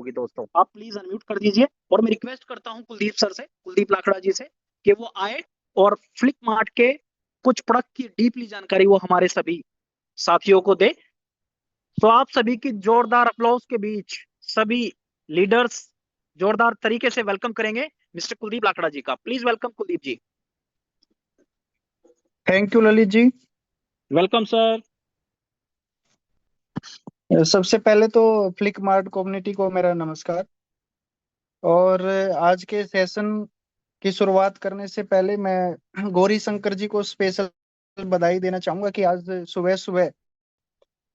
होगी दोस्तों। आप प्लीज अनम्यूट कर दीजिए और मैं रिक्वेस्ट करता हूं कुलदीप सर से, कुलदीप लाखड़ा जी से, कि वो आए और फ्लिक मार्ट के कुछ प्रोडक्ट की डीपली जानकारी वो हमारे सभी साथियों को दे। तो आप सभी की जोरदार अप्लॉज के बीच सभी लीडर्स जोरदार तरीके से वेलकम करेंगे मिस्टर कुलदीप लाखड़ा जी का। Please welcome Kuldeep ji. Thank you Lalit ji. Welcome sir. सबसे पहले तो फ्लिक मार्ट कम्युनिटी को मेरा नमस्कार। और आज के सेशन की शुरुआत करने से पहले मैं गौरी शंकर जी को स्पेशल बधाई देना चाहूंगा कि आज सुबह सुबह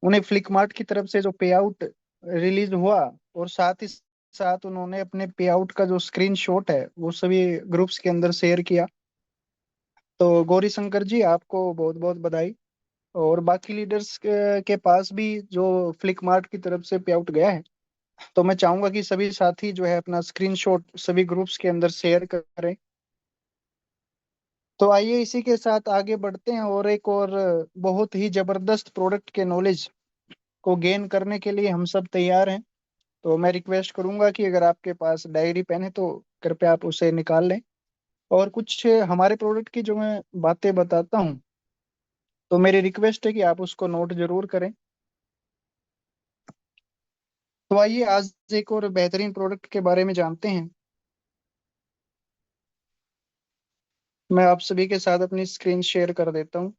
उन्हें फ्लिक मार्ट की तरफ से जो पे आउट रिलीज हुआ और साथ ही साथ उन्होंने अपने पे आउट का जो स्क्रीनशॉट है वो सभी ग्रुप्स के अंदर शेयर किया। तो गौरी शंकर जी आपको बहुत बहुत बधाई। और बाकी लीडर्स के पास भी जो फ्लिक मार्ट की तरफ से पे आउट गया है, तो मैं चाहूंगा कि सभी साथी जो है अपना स्क्रीनशॉट सभी ग्रुप्स के अंदर शेयर करें। तो आइए इसी के साथ आगे बढ़ते हैं और एक और बहुत ही जबरदस्त प्रोडक्ट के नॉलेज को गेन करने के लिए हम सब तैयार हैं। तो मैं रिक्वेस्ट करूंगा कि अगर आपके पास डायरी पेन है तो कृपया आप उसे निकाल लें। और कुछ हमारे प्रोडक्ट की जो मैं बातें बताता हूँ, तो मेरी रिक्वेस्ट है कि आप उसको नोट जरूर करें। तो आइए आज एक और बेहतरीन प्रोडक्ट के बारे में जानते हैं। मैं आप सभी के साथ अपनी स्क्रीन शेयर कर देता हूँ।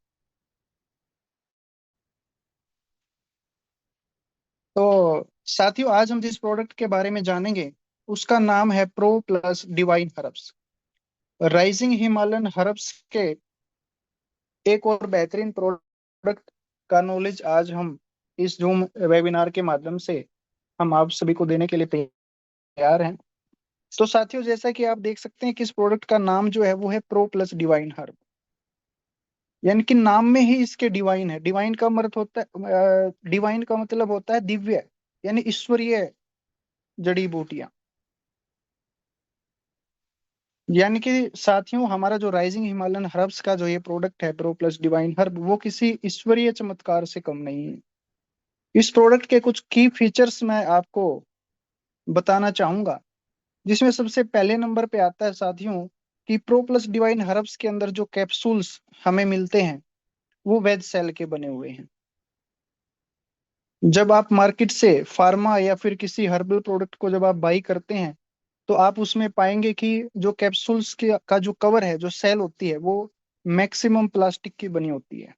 तो साथियों, आज हम जिस प्रोडक्ट के बारे में जानेंगे उसका नाम है pro plus divine herbs. Rising Himalayan herbs के एक और बेहतरीन प्रोडक्ट का नॉलेज आज हम इस जूम वेबिनार के माध्यम से हम आप सभी को देने के लिए तैयार हैं। तो साथियों, जैसा कि आप देख सकते हैं कि इस प्रोडक्ट का नाम जो है वो है प्रो प्लस डिवाइन हर्ब। यानी कि नाम में ही इसके डिवाइन है। डिवाइन का अर्थ होता है, डिवाइन का मतलब होता है दिव्य, यानी ईश्वरीय जड़ी बूटियां। यानी कि साथियों, हमारा जो राइजिंग हिमालयन हर्ब्स का जो ये प्रोडक्ट है प्रो प्लस डिवाइन हर्ब, वो किसी ईश्वरीय चमत्कार से कम नहीं है। इस प्रोडक्ट के कुछ की फीचर्स मैं आपको बताना चाहूंगा, जिसमें सबसे पहले नंबर पे आता है साथियों कि प्रो प्लस डिवाइन हर्ब्स के अंदर जो कैप्सूल्स हमें मिलते हैं वो वेज सेल के बने हुए हैं। जब आप मार्केट से फार्मा या फिर किसी हर्बल प्रोडक्ट को जब आप बाई करते हैं, तो आप उसमें पाएंगे कि जो कैप्सूल्स के का जो कवर है, जो सेल होती है, वो मैक्सिमम प्लास्टिक की बनी होती है।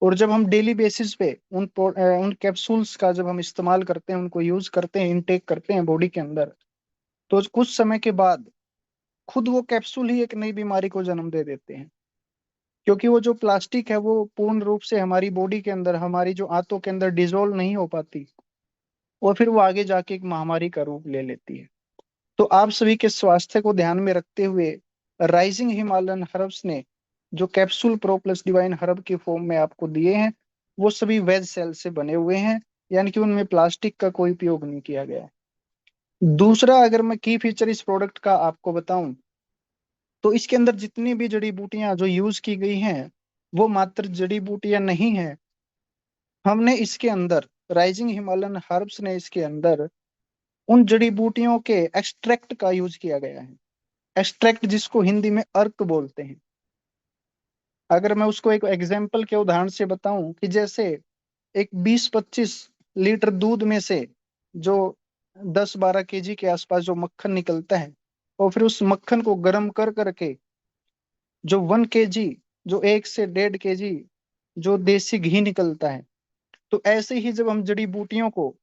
और जब हम डेली बेसिस पे उन कैप्सूल्स का जब हम इस्तेमाल करते हैं, उनको यूज करते हैं, इनटेक करते हैं बॉडी के अंदर, तो कुछ समय के बाद खुद वो कैप्सूल ही एक नई बीमारी को जन्म दे देते हैं। क्योंकि वो जो प्लास्टिक है वो पूर्ण रूप से हमारी बॉडी के अंदर, हमारी जो आंतों के अंदर डिजोल्व नहीं हो पाती, और फिर वो आगे जाके एक महामारी का रूप ले लेती है। तो आप सभी के स्वास्थ्य को ध्यान में रखते हुए राइजिंग हिमालयन हर्ब्स ने जो capsule pro plus divine herb के फॉर्म में आपको दिए हैं, वो सभी वेज सेल से बने हुए हैं। यानी कि उनमें प्लास्टिक का कोई उपयोग नहीं किया गया है। दूसरा, अगर मैं की फीचर इस प्रोडक्ट का आपको बताऊं, तो इसके अंदर जितनी भी जड़ी बूटियां जो यूज की गई हैं, वो मात्र जड़ी बूटियां नहीं है। हमने इसके अंदर, राइजिंग हिमालयन हर्ब्स ने इसके अंदर उन जड़ी बूटियों के एक्सट्रैक्ट का यूज किया गया है। एक्सट्रैक्ट जिसको हिंदी में अर्क बोलते हैं। अगर मैं उसको एक एग्जाम्पल के उदाहरण से बताऊं कि जैसे एक 20-25 लीटर दूध में से जो 10-12 केजी के आसपास जो मक्खन निकलता है, और फिर उस मक्खन को गर्म कर करके जो 1 केजी, जो 1 से 1.5 केजी जो देसी घी निकलता है, तो ऐसे ही जब हम जड़ी बूटियों को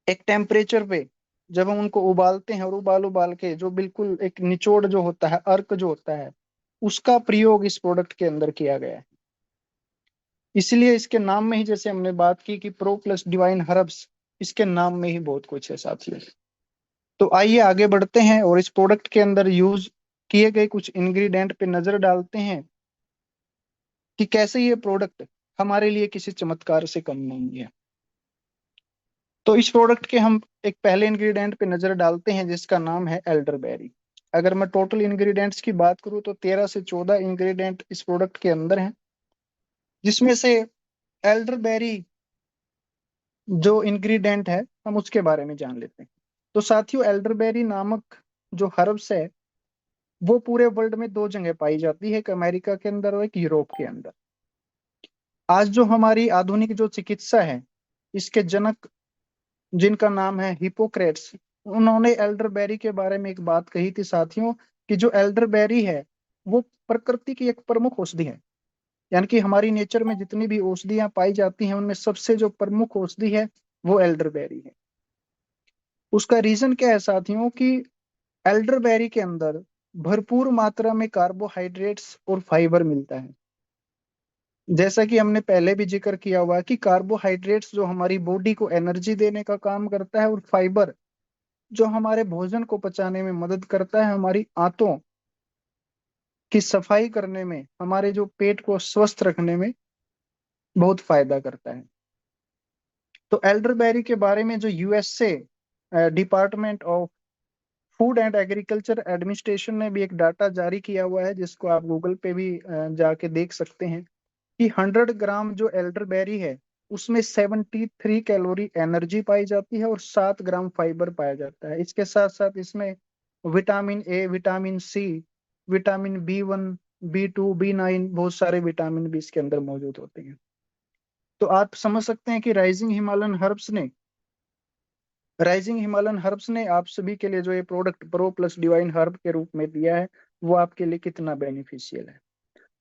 एक टेम्परेचर पे जब हम उनको उबालते हैं, और उबाल उबाल के जो बिल्कुल एक निचोड़ जो होता है, अर्क जो होता है, उसका प्रयोग इस प्रोडक्ट के अंदर किया गया है। इसलिए इसके नाम में ही, जैसे हमने बात की कि प्रो प्लस डिवाइन हर्ब्स, इसके नाम में ही बहुत कुछ है साथियों। तो आइए आगे बढ़ते हैं और इस प्रोडक्ट के अंदर यूज किए गए कुछ इंग्रेडिएंट पे नजर डालते हैं कि कैसे ये प्रोडक्ट हमारे लिए किसी चमत्कार से कम नहीं है। तो इस प्रोडक्ट के हम एक पहले इंग्रेडिएंट पे नजर डालते हैं, जिसका नाम है एल्डरबेरी। अगर मैं टोटल इंग्रेडिएंट्स की बात करूं तो 13 से 14 इंग्रेडिएंट इस प्रोडक्ट के अंदर हैं, जिसमें से एल्डरबेरी जो इंग्रेडिएंट है हम उसके बारे में जान लेते हैं। तो साथियों, एल्डरबेरी नामक जो हर्ब्स है वो पूरे वर्ल्ड में दो जगह पाई जाती है, एक अमेरिका के अंदर और एक यूरोप के अंदर। आज जो हमारी आधुनिक जो चिकित्सा है, इसके जनक जिनका नाम है हिपोक्रेट्स, उन्होंने एल्डरबेरी के बारे में एक बात कही थी साथियों, कि जो एल्डरबेरी है वो प्रकृति की एक प्रमुख औषधि है। यानी कि हमारी नेचर में जितनी भी औषधियां पाई जाती हैं उनमें सबसे जो प्रमुख औषधि है वो एल्डरबेरी है। उसका रीजन क्या है साथियों, कि एल्डरबेरी के अंदर भरपूर मात्रा में कार्बोहाइड्रेट्स और फाइबर मिलता है। जैसा कि हमने पहले भी जिक्र किया हुआ है कि कार्बोहाइड्रेट्स जो हमारी बॉडी को एनर्जी देने का काम करता है, और फाइबर जो हमारे भोजन को पचाने में मदद करता है, हमारी आंतों की सफाई करने में, हमारे जो पेट को स्वस्थ रखने में बहुत फायदा करता है। तो एल्डरबेरी के बारे में जो USA department of food and agriculture administration ने भी एक डाटा जारी किया हुआ है, जिसको आप गूगल पे भी जाके देख सकते हैं, कि 100 ग्राम जो एल्डरबेरी है उसमें 73 कैलोरी एनर्जी पाई जाती है और 7 ग्राम फाइबर पाया जाता है। इसके साथ साथ इसमें vitamin A, vitamin C, vitamin B1, B2, B9, बहुत सारे विटामिन भी इसके अंदर मौजूद होते हैं। तो आप समझ सकते हैं कि राइजिंग हिमालयन हर्ब्स ने आप सभी के लिए जो ये product pro plus divine herb के रूप में दिया है वो आपके लिए कितना बेनिफिशियल है।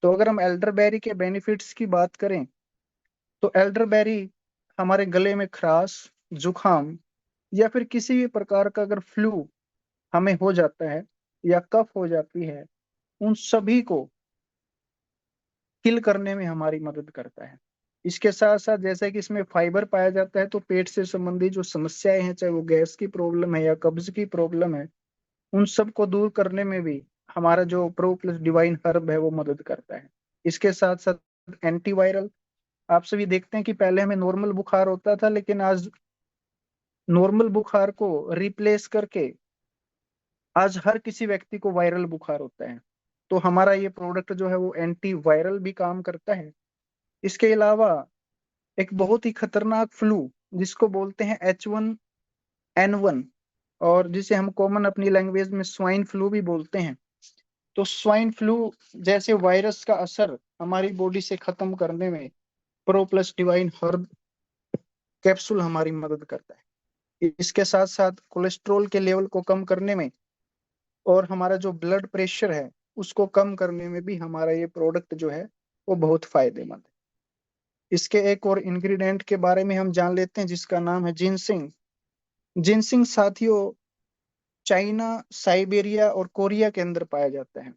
तो अगर हम एल्डरबेरी के बेनिफिट्स की बात करें, तो एल्डरबेरी हमारे गले में खराश, जुखाम या फिर किसी भी प्रकार का अगर फ्लू हमें हो जाता है या कफ हो जाती है, उन सभी को किल करने में हमारी मदद करता है। इसके साथ साथ जैसे कि इसमें फाइबर पाया जाता है, तो पेट से संबंधित जो समस्याएं हैं, चाहे वो गैस की प्रॉब्लम है या कब्ज की प्रॉब्लम है, उन सब को दूर करने में भी हमारा जो प्रो प्लस डिवाइन हर्ब है वो मदद करता है। इसके साथ साथ एंटीवायरल, आप सभी देखते हैं कि पहले हमें नॉर्मल बुखार होता था, लेकिन आज नॉर्मल बुखार को रिप्लेस करके आज हर किसी व्यक्ति को वायरल बुखार होता है। तो हमारा ये प्रोडक्ट जो है वो एंटी वायरल भी काम करता है। इसके अलावा एक बहुत ही खतरनाक फ्लू जिसको बोलते हैं H1N1, और जिसे हम कॉमन अपनी लैंग्वेज में स्वाइन फ्लू भी बोलते हैं, तो स्वाइन फ्लू जैसे वायरस का असर हमारी बॉडी से खत्म करने में pro plus divine herb capsule हमारी मदद करता है। इसके साथ साथ कोलेस्ट्रॉल के लेवल को कम करने में और हमारा जो ब्लड प्रेशर है उसको कम करने में भी हमारा ये प्रोडक्ट जो है वो बहुत फायदेमंद है। इसके एक और इंग्रेडिएंट के बारे में हम जान लेते हैं, जिसका नाम है जिनसिंग। जिनसिंग साथियों चाइना, साइबेरिया और कोरिया के अंदर पाया जाता है,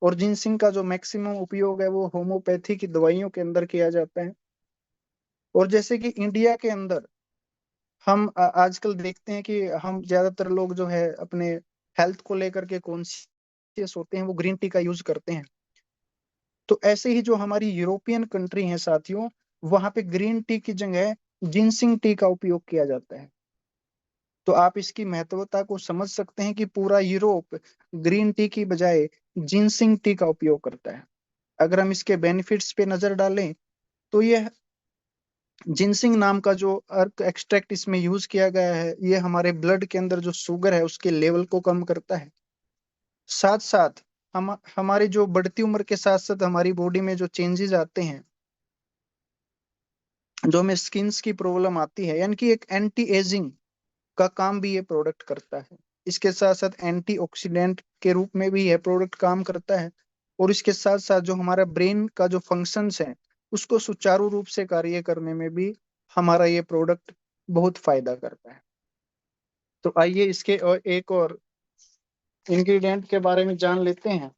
और जिनसिंग का जो मैक्सिमम उपयोग है वो होम्योपैथी की दवाइयों के अंदर किया जाता है। और जैसे कि इंडिया के अंदर हम आजकल देखते हैं कि हम ज्यादातर लोग जो है अपने हेल्थ को लेकर के कॉन्शियस होते हैं, वो ग्रीन टी का यूज करते हैं। तो ऐसे ही जो हमारी यूरोपियन कंट्री है साथियों, वहां पे ग्रीन टी की जगह जिनसिंग टी का उपयोग किया जाता है। तो आप इसकी महत्वता को समझ सकते हैं कि पूरा यूरोप ग्रीन टी की बजाय जिनसिंग टी का उपयोग करता है। अगर हम इसके बेनिफिट्स पे नजर डालें, तो ये जिनसिंग नाम का जो अर्क एक्सट्रैक्ट इसमें यूज किया गया है, ये हमारे ब्लड के अंदर जो शुगर है उसके लेवल को कम करता है। साथ साथ हमारी जो बढ़ती उम्र के साथ साथ हमारी बॉडी में जो चेंजेस आते हैं, जो हमें स्किन्स की प्रॉब्लम आती है, यानी कि एक एंटी एजिंग का काम भी ये प्रोडक्ट करता है। इसके साथ साथ एंटीऑक्सीडेंट के रूप में भी यह प्रोडक्ट काम करता है, और इसके साथ साथ जो हमारा ब्रेन का जो फंक्शंस है उसको सुचारू रूप से कार्य करने में भी हमारा ये प्रोडक्ट बहुत फायदा करता है। तो आइए इसके और एक और इंग्रेडिएंट के बारे में जान लेते हैं,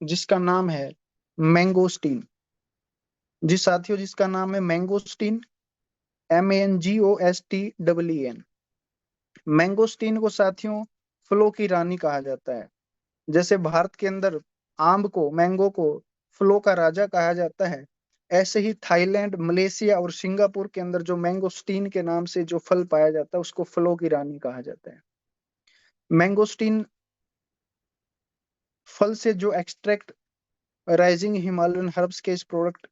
जिसका नाम है मैंगोस्टीन। जी साथियों, जिसका नाम है मैंगोस्टीन, MANGOSTEEN। मैंगोस्टीन को साथियों फलों की रानी कहा जाता है। जैसे भारत के अंदर आम को, मैंगो को फलों का राजा कहा जाता है, ऐसे ही थाईलैंड, मलेशिया और सिंगापुर के अंदर जो मैंगोस्टीन के नाम से जो फल पाया जाता है उसको फलों की रानी कहा जाता है। मैंगोस्टीन फल से जो एक्सट्रैक्ट राइजिंग हिमालयन हर्ब्स के इस प्रोडक्ट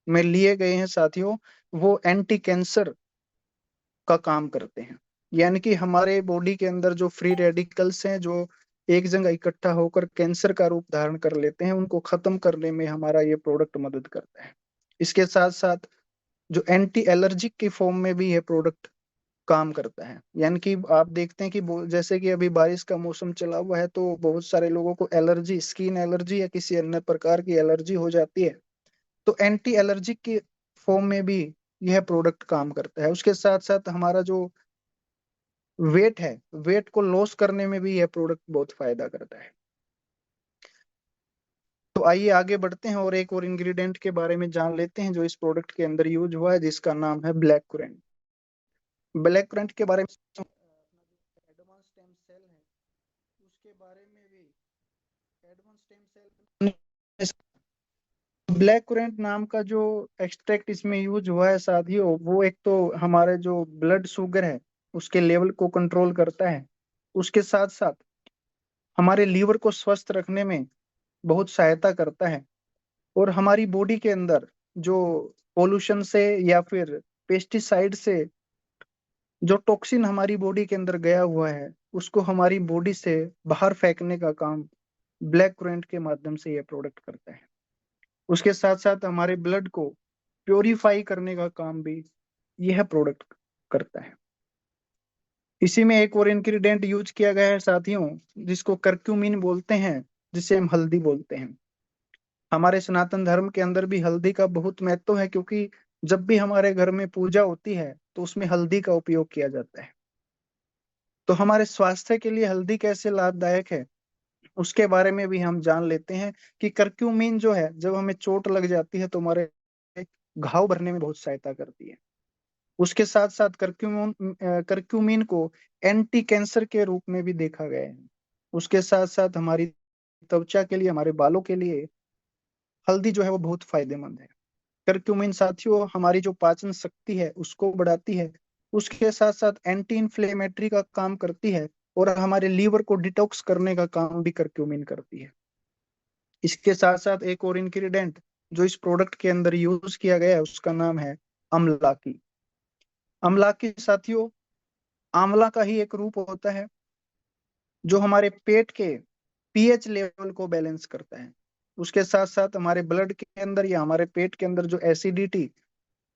में लिए गए हैं साथियों, वो एंटी कैंसर का काम करते हैं। यानी कि हमारे बॉडी के अंदर जो फ्री रेडिकल्स हैं, जो एक जगह इकट्ठा होकर कैंसर का रूप धारण कर लेते हैं, उनको खत्म करने में हमारा ये प्रोडक्ट मदद करता है। इसके साथ साथ जो एंटी एलर्जिक की फॉर्म में भी ये प्रोडक्ट काम करता है। यानी कि आप देखते हैं कि जैसे कि अभी बारिश का मौसम चला हुआ है, तो बहुत सारे लोगों को एलर्जी, स्किन एलर्जी या किसी अन्य प्रकार की एलर्जी हो जाती है। तो एंटी एलर्जिक की फॉर्म में भी यह प्रोडक्ट काम करता है। उसके साथ साथ हमारा जो वेट है, वेट को लॉस करने में भी यह प्रोडक्ट बहुत फायदा करता है। तो आइए आगे बढ़ते हैं और एक और इंग्रेडिएंट के बारे में जान लेते हैं जो इस प्रोडक्ट के अंदर यूज हुआ है, जिसका नाम है ब्लैक कुरेंट। ब्लैक कुरेंट के बारे में एडवांस स्टेम सेल है, उसके बारे में भी एडवांस स्टेम सेल, ब्लैक कुरेंट नाम का जो एक्सट्रैक्ट इसमें यूज हुआ है साथियों, वो एक तो हमारे जो ब्लड शुगर है उसके लेवल को कंट्रोल करता है। उसके साथ साथ हमारे लीवर को स्वस्थ रखने में बहुत सहायता करता है। और हमारी बॉडी के अंदर जो पोल्यूशन से या फिर पेस्टिसाइड से जो टॉक्सिन हमारी बॉडी के अंदर गया हुआ है, उसको हमारी बॉडी से बाहर फेंकने का काम ब्लैक कुरेंट के माध्यम से यह प्रोडक्ट करता है। उसके साथ साथ हमारे ब्लड को प्योरीफाई करने का काम भी यह प्रोडक्ट करता है। इसी में एक और इंग्रेडिएंट यूज किया गया है साथियों, जिसको करक्यूमिन बोलते हैं, जिसे हम हल्दी बोलते हैं। हमारे सनातन धर्म के अंदर भी हल्दी का बहुत महत्व है, क्योंकि जब भी हमारे घर में पूजा होती है तो उसमें हल्दी का उपयोग किया जाता है। तो हमारे स्वास्थ्य के लिए हल्दी कैसे लाभदायक है, उसके बारे में भी हम जान लेते हैं कि करक्यूमिन जो है, जब हमें चोट लग जाती है तो हमारे घाव भरने में बहुत सहायता करती है। उसके साथ साथ करक्यूमिन को एंटी कैंसर के रूप में भी देखा गया है। उसके साथ साथ हमारी त्वचा के लिए, हमारे बालों के लिए हल्दी जो है वो बहुत फायदेमंद है। करक्यूमिन साथियों हमारी जो पाचन शक्ति है उसको बढ़ाती है। उसके साथ साथ एंटी इंफ्लेमेटरी का काम करती है, और हमारे लीवर को डिटॉक्स करने का काम भी करक्यूमिन करती है। इसके साथ साथ एक और इंग्रेडिएंट जो इस प्रोडक्ट के अंदर यूज किया गया है, उसका नाम है अमलाकी। अमलाकी साथियों आंवला का ही एक रूप होता है, जो हमारे पेट के पीएच लेवल को बैलेंस करता है। उसके साथ साथ हमारे ब्लड के अंदर या हमारे पेट के अंदर जो एसिडिटी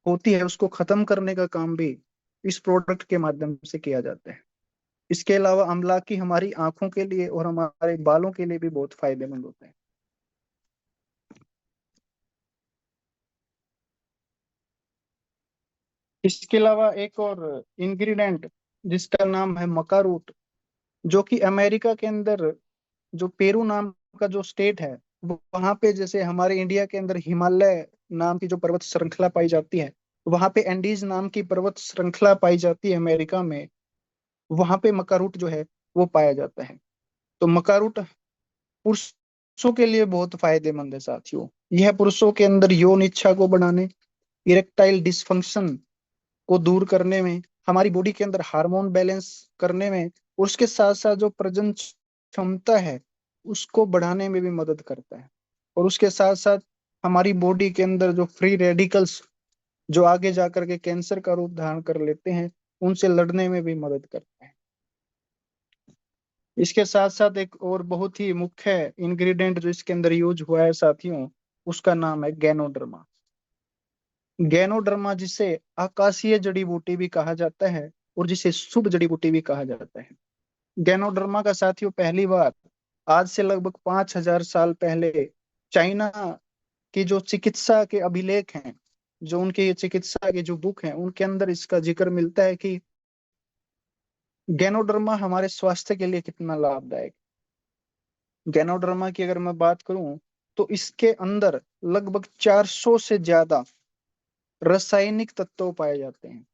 होती है उसको खत्म करने का काम भी इस प्रोडक्ट के माध्यम से किया जाता है। इसके अलावा अमलाकी हमारी आंखों के लिए और हमारे बालों के लिए भी बहुत फायदेमंद होता है। इसके अलावा एक और इंग्रेडिएंट जिसका नाम है मका रूट, जो कि अमेरिका के अंदर जो पेरू नाम का जो स्टेट है, वहां पे जैसे हमारे इंडिया के अंदर हिमालय नाम की जो पर्वत श्रृंखला पाई जाती है, वहां पे एंडीज नाम की पर्वत श्रृंखला पाई जाती है अमेरिका में। वहां पे मकारूट जो है वो पाया जाता है। तो मकारूट पुरुषों के लिए बहुत फायदेमंद है साथियों। यह पुरुषों के अंदर यौन इच्छा को बढ़ाने, इरेक्टाइल डिसफंक्शन को दूर करने में, हमारी बॉडी के अंदर हार्मोन बैलेंस करने में, उसके साथ साथ जो प्रजनन क्षमता है उसको बढ़ाने में भी मदद करता है। और उसके साथ साथ हमारी बॉडी के अंदर जो फ्री रेडिकल्स जो आगे जाकर के कैंसर का रूप धारण कर लेते हैं, उनसे लड़ने में भी मदद करता है। इसके साथ साथ एक और बहुत ही मुख्य इंग्रेडिएंट जो इसके अंदर यूज हुआ है साथियों, उसका नाम है गैनोडर्मा। गैनोडर्मा जिसे आकाशीय जड़ी बूटी भी कहा जाता है और जिसे शुभ जड़ी बूटी भी कहा जाता है। गैनोडर्मा का साथियों पहली बार आज से लगभग 5,000 साल पहले चाइना की जो चिकित्सा के अभिलेख हैं, जो उनके ये चिकित्सा के जो बुक हैं, उनके अंदर इसका जिक्र मिलता है कि गैनोडर्मा हमारे स्वास्थ्य के लिए कितना लाभदायक। गैनोडर्मा की अगर मैं बात करूं तो इसके अंदर लगभग 400 से ज्यादा रासायनिक तत्व पाए जाते हैं।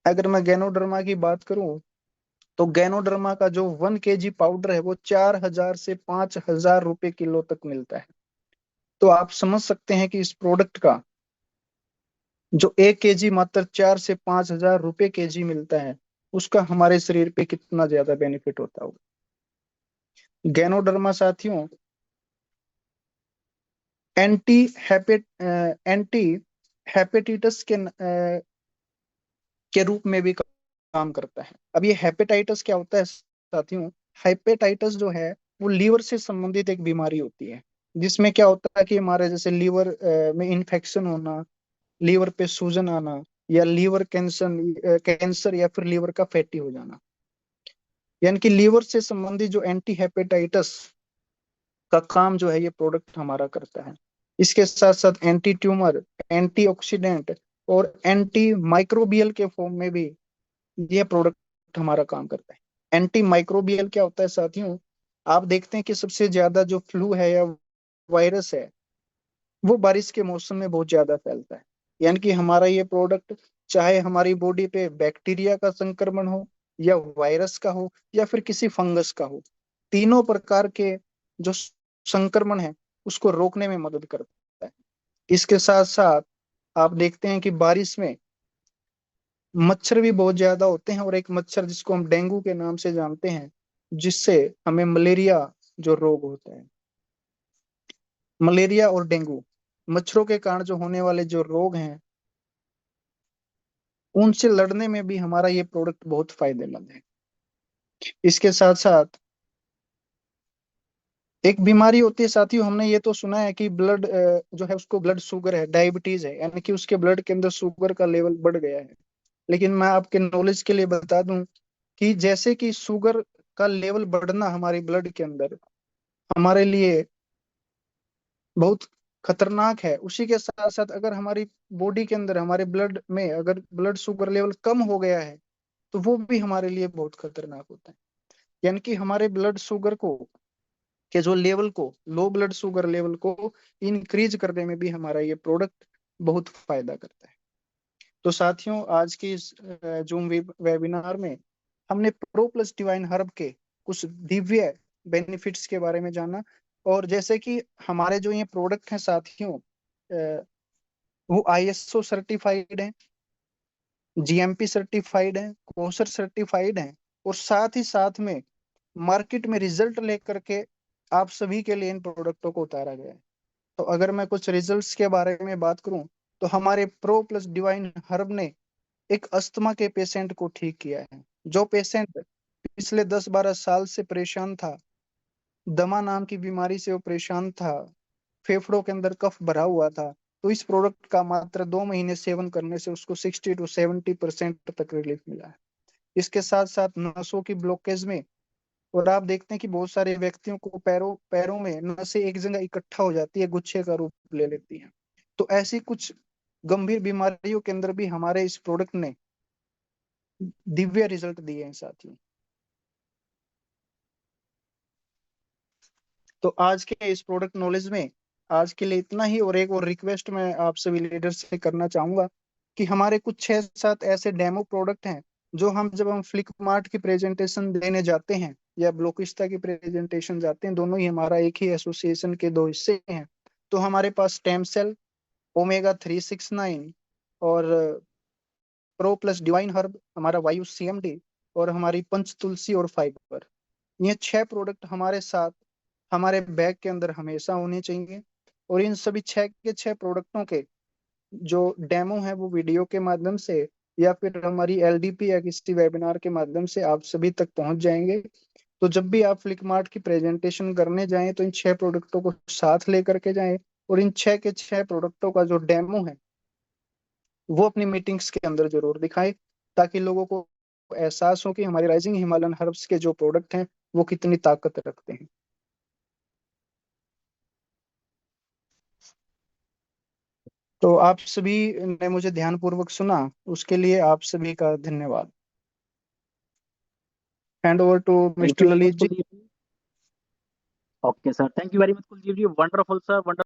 अगर मैं गैनोडर्मा की बात करूं तो गैनोडर्मा का जो 1 kg पाउडर है वो 4,000 से 5,000 रुपए किलो तक मिलता है। तो आप समझ सकते हैं कि इस प्रोडक्ट का जो 1 kg मात्र 4 से 5,000 रुपए kg मिलता है, उसका हमारे शरीर पे कितना ज्यादा बेनिफिट होता होगा। गैनोडर्मा साथियों एंटी हेपेट एंटी हेपेटिटिस के के रूप में भी काम करता है। अब ये हेपेटाइटिस क्या होता है साथियों? हेपेटाइटिस जो है वो लीवर से संबंधित एक बीमारी होती है, जिसमें क्या होता है कि हमारे जैसे लीवर में इन्फेक्शन होना, लीवर पे सूजन आना, या लीवर कैंसर या फिर लीवर का फैटी हो जाना। यानी कि लीवर से संबंधित जो एंटी हेपेटाइटिस का काम जो है ये प्रोडक्ट हमारा करता है। इसके साथ साथ एंटी ट्यूमर, एंटीऑक्सीडेंट और एंटी माइक्रोबियल के फॉर्म में भी ये प्रोडक्ट हमारा काम करता है। एंटी माइक्रोबियल क्या होता है साथियों? आप देखते हैं कि सबसे ज्यादा जो फ्लू है या वायरस है वो बारिश के मौसम में बहुत ज्यादा फैलता है। यानी कि हमारा ये प्रोडक्ट चाहे हमारी बॉडी पे बैक्टीरिया का संक्रमण हो, या वायरस का हो, या फिर किसी फंगस का हो, तीनों प्रकार के जो संक्रमण है उसको रोकने में मदद करता है। इसके साथ साथ आप देखते हैं कि बारिश में मच्छर भी बहुत ज्यादा होते हैं, और एक मच्छर जिसको हम डेंगू के नाम से जानते हैं, जिससे हमें मलेरिया जो रोग होता है, मलेरिया और डेंगू मच्छरों के कारण जो होने वाले जो रोग हैं उनसे लड़ने में भी हमारा ये प्रोडक्ट बहुत फायदेमंद है। इसके साथ साथ एक बीमारी होती है साथियों, हमने ये तो सुना है कि ब्लड जो है उसको ब्लड शुगर है, डायबिटीज है, यानी कि उसके ब्लड के अंदर शुगर का लेवल बढ़ गया है। लेकिन मैं आपके नॉलेज के लिए बता दूं कि जैसे कि शुगर का लेवल बढ़ना हमारे ब्लड के अंदर हमारे लिए बहुत खतरनाक है, उसी के साथ साथ अगर हमारी बॉडी के अंदर हमारे ब्लड में अगर ब्लड शुगर लेवल कम हो गया है तो वो भी हमारे लिए बहुत खतरनाक होता है। यानी कि हमारे ब्लड शुगर को के जो लेवल को, लो ब्लड शुगर लेवल को इंक्रीज करने में भी हमारा ये प्रोडक्ट बहुत फायदा करता है। तो साथियों आज की इस जूम वेबिनार में हमने प्रो प्लस डिवाइन हर्ब के कुछ दिव्य बेनिफिट्स के बारे में जाना। और जैसे कि हमारे जो ये प्रोडक्ट हैं साथियों, वो आईएसओ सर्टिफाइड हैं, जीएमपी सर्टिफाइड हैं, कोसर सर्टिफाइड हैं, और साथ ही साथ में मार्केट में रिजल्ट लेकर के आप सभी के लिए इन प्रोडक्टों को उतारा गया है। तो अगर मैं कुछ रिजल्ट्स के बारे में बात करूं तो हमारे प्रो प्लस डिवाइन हर्ब ने एक अस्थमा के पेशेंट को ठीक किया है। जो पेशेंट पिछले 10-12 साल से परेशान था, दमा नाम की बीमारी से वो परेशान था, फेफड़ों के अंदर कफ भरा हुआ था, तो इस प्रोडक्ट का मात्र 2 महीने सेवन करने से उसको 60 to 70% तक रिलीफ मिला है। इसके साथ साथ नसों की ब्लॉकेज में, और आप देखते हैं कि बहुत सारे व्यक्तियों को पैरों पैरों में नसें एक जगह इकट्ठा हो जाती है, गुच्छे का रूप ले लेती हैं। तो ऐसी कुछ गंभीर बीमारियों के अंदर भी हमारे इस प्रोडक्ट ने दिव्य रिजल्ट दिए हैं साथियों। तो आज के इस प्रोडक्ट नॉलेज में आज के लिए इतना ही। और एक और रिक्वेस्ट मैं आप सभी लीडर्स से करना चाहूंगा कि हमारे कुछ 6-7 ऐसे डेमो प्रोडक्ट हैं जो जब हम फ्लिपमार्ट की प्रेजेंटेशन देने जाते हैं या ब्लॉकिस्टा की प्रेजेंटेशन जाते हैं, दोनों ही हमारा एक ही एसोसिएशन के 2 हिस्से हैं। तो हमारे पास स्टेम सेल, ओमेगा 369 और प्रो प्लस डिवाइन हर्ब, हमारा वायु सीएमडी, और हमारी पंच तुलसी और फाइबर, ये 6 प्रोडक्ट हमारे साथ हमारे बैग के अंदर हमेशा होने चाहिए। और इन सभी 6 के 6 प्रोडक्टों के जो डेमो है वो वीडियो के माध्यम से या फिर हमारी एलडीपी या किसी वेबिनार के माध्यम से आप सभी तक पहुंच जाएंगे। तो जब भी आप फ्लिपमार्ट की प्रेजेंटेशन करने जाएं तो इन 6 प्रोडक्टों को साथ लेकर के जाएं, और इन 6 के 6 प्रोडक्टों का जो डेमो है वो अपनी मीटिंग्स के अंदर जरूर दिखाएं, ताकि लोगों को एहसास हो कि हमारे राइजिंग हिमालयन हर्ब्स के जो प्रोडक्ट हैं वो कितनी ताकत रखते हैं। तो आप सभी ने मुझे ध्यानपूर्वक सुना, उसके लिए आप सभी का धन्यवाद। Hand over to thank mister you very much Lalit ji. Kuldeep. Okay sir, thank you very much Kuldeep ji, wonderful sir, wonderful.